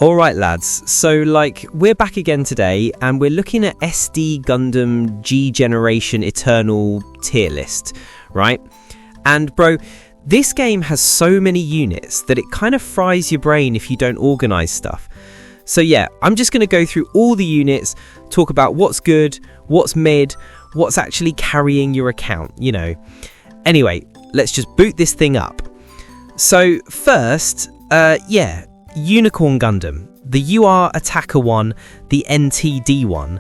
Alright lads, so we're back again today and we're looking at SD Gundam G Generation Eternal tier list, right? And bro, this game has so many units that it kind of fries your brain if you don't organise stuff. So yeah, I'm just going to go through all the units, talk about what's good, what's mid, what's actually carrying your account, you know. Anyway, let's just boot this thing up. So first, Unicorn Gundam, the UR Attacker one, the NTD one.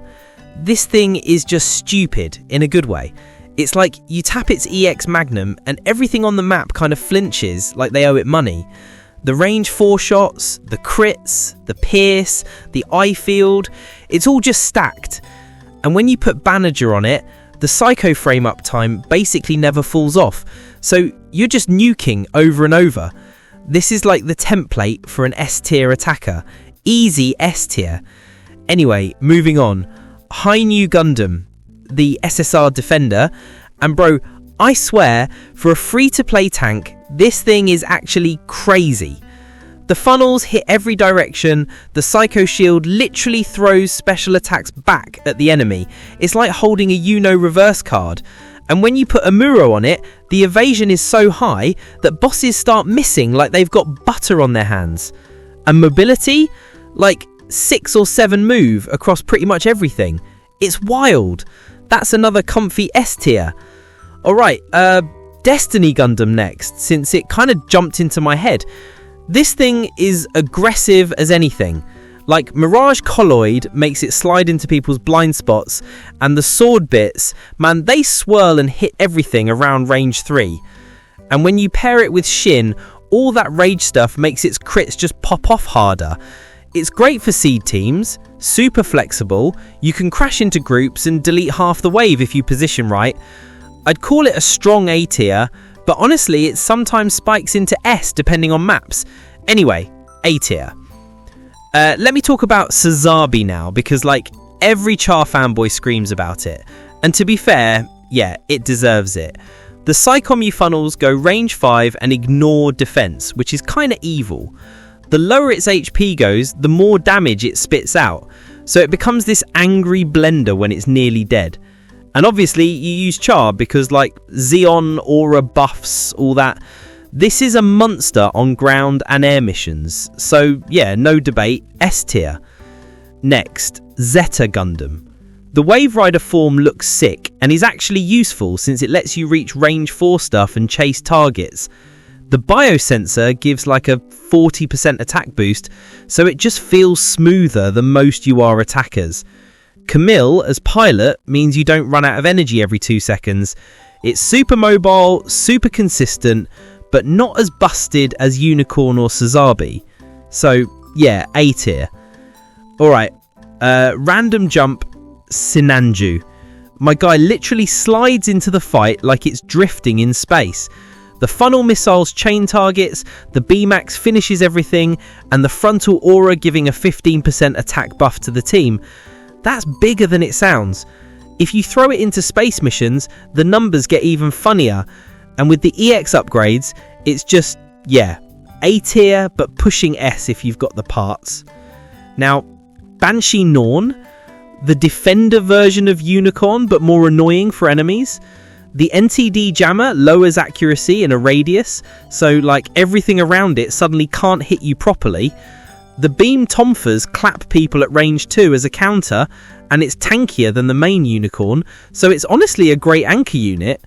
This thing is just stupid in a good way. It's like you tap its EX Magnum and everything on the map kind of flinches like they owe it money. The range 4 shots, the crits, the pierce, the eye field, it's all just stacked. And when you put Bandager on it, the psycho frame uptime basically never falls off. So you're just nuking over and over. This is like the template for an S tier attacker. Easy S tier. Anyway, moving on. High New Gundam, the SSR Defender. And bro, I swear, for a free-to-play tank, this thing is actually crazy. The funnels hit every direction. The Psycho Shield literally throws special attacks back at the enemy. It's like holding a Uno reverse card. And when you put a Muro on it, the evasion is so high that bosses start missing like they've got butter on their hands. And mobility? Like 6 or 7 move across pretty much everything. It's wild. That's another comfy S tier. Alright, Destiny Gundam next, since it kind of jumped into my head. This thing is aggressive as anything. Like, Mirage Colloid makes it slide into people's blind spots, and the sword bits, man, they swirl and hit everything around range 3. And when you pair it with Shin, all that rage stuff makes its crits just pop off harder. It's great for seed teams, super flexible, you can crash into groups and delete half the wave if you position right. I'd call it a strong A tier, but honestly it sometimes spikes into S depending on maps. Anyway, A tier. Let me talk about Sazabi now, because every Char fanboy screams about it. And to be fair, yeah, it deserves it. The Psycommu funnels go range 5 and ignore defense, which is kind of evil. The lower its HP goes, the more damage it spits out. So it becomes this angry blender when it's nearly dead. And obviously you use Char because Xeon, Aura buffs, all that. This is a monster on ground and air missions, so yeah, no debate, S tier. Next, Zeta Gundam. The Wave Rider form looks sick and is actually useful since it lets you reach range 4 stuff and chase targets. The biosensor gives a 40% attack boost, so it just feels smoother than most UR attackers. Camille as pilot means you don't run out of energy every 2 seconds. It's super mobile, super consistent, but not as busted as Unicorn or Sazabi. So, yeah, A tier. Alright, random jump, Sinanju. My guy literally slides into the fight like it's drifting in space. The funnel missiles chain targets, the B-Max finishes everything, and the frontal aura giving a 15% attack buff to the team. That's bigger than it sounds. If you throw it into space missions, the numbers get even funnier. And with the EX upgrades, it's just, yeah, A tier, but pushing S if you've got the parts. Now, Banshee Norn, the Defender version of Unicorn, but more annoying for enemies. The NTD Jammer lowers accuracy in a radius, so everything around it suddenly can't hit you properly. The Beam Tomfers clap people at range 2 as a counter, and it's tankier than the main Unicorn, so it's honestly a great anchor unit.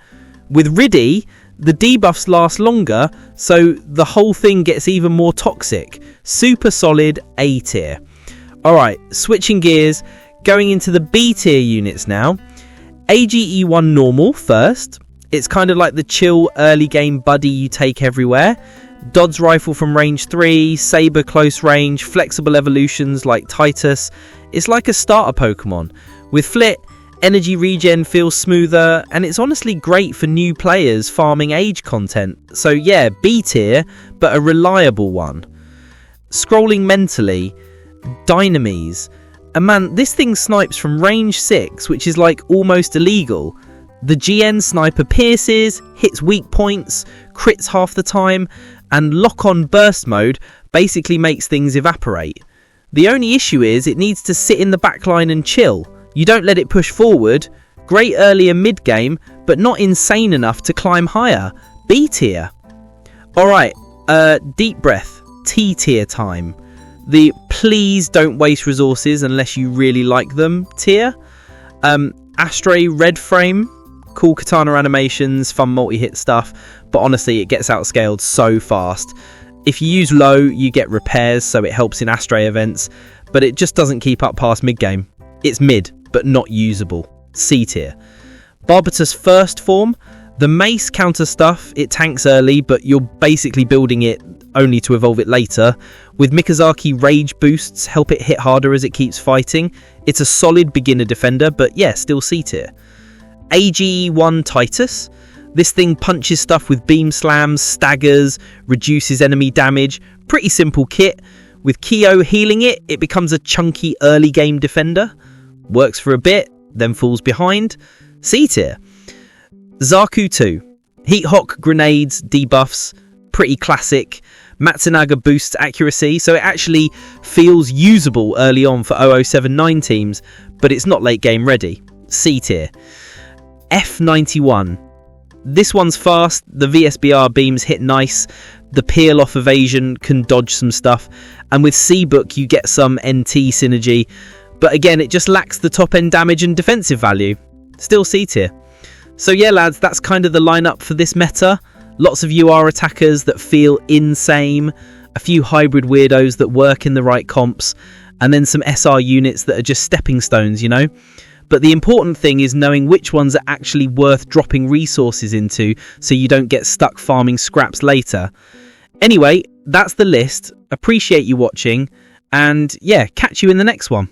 With Riddy, the debuffs last longer, so the whole thing gets even more toxic. Super solid A tier. Alright, switching gears, going into the B tier units now. AGE1 normal first. It's kind of like the chill early game buddy you take everywhere. Dodds rifle from range 3, Saber close range, flexible evolutions like Titus. It's like a starter Pokemon. With Flit, energy regen feels smoother, and it's honestly great for new players farming age content. So yeah, B tier, but a reliable one. Scrolling mentally, Dynames. And man, this thing snipes from range 6, which is almost illegal. The GN sniper pierces, hits weak points, crits half the time, and lock-on burst mode basically makes things evaporate. The only issue is it needs to sit in the backline and chill. You don't let it push forward. Great early and mid game, but not insane enough to climb higher. B tier. Alright, deep breath. T tier time. The please don't waste resources unless you really like them tier. Astray red frame. Cool katana animations, fun multi-hit stuff, but honestly it gets outscaled so fast. If you use low, you get repairs, so it helps in Astray events, but it just doesn't keep up past mid-game. It's mid, but not usable. C tier. Barbatus first form. The mace counter stuff, it tanks early, but you're basically building it only to evolve it later. With Mikazaki rage boosts, help it hit harder as it keeps fighting. It's a solid beginner defender, but yeah, still C tier. AGE1 Titus. This thing punches stuff with beam slams, staggers, reduces enemy damage. Pretty simple kit. With Kyo healing it, it becomes a chunky early game defender. Works for a bit, then falls behind. C tier. Zaku 2. Heat Hawk grenades, debuffs. Pretty classic. Matsunaga boosts accuracy, so it actually feels usable early on for 0079 teams, but it's not late game ready. C tier. F91. This one's fast, the VSBR beams hit nice, the peel off evasion can dodge some stuff, and with C-Book you get some NT synergy, but again it just lacks the top end damage and defensive value. Still C tier. So yeah lads, that's kind of the lineup for this meta. Lots of UR attackers that feel insane, a few hybrid weirdos that work in the right comps, and then some SR units that are just stepping stones, you know? But the important thing is knowing which ones are actually worth dropping resources into so you don't get stuck farming scraps later. Anyway, that's the list. Appreciate you watching, and yeah, catch you in the next one.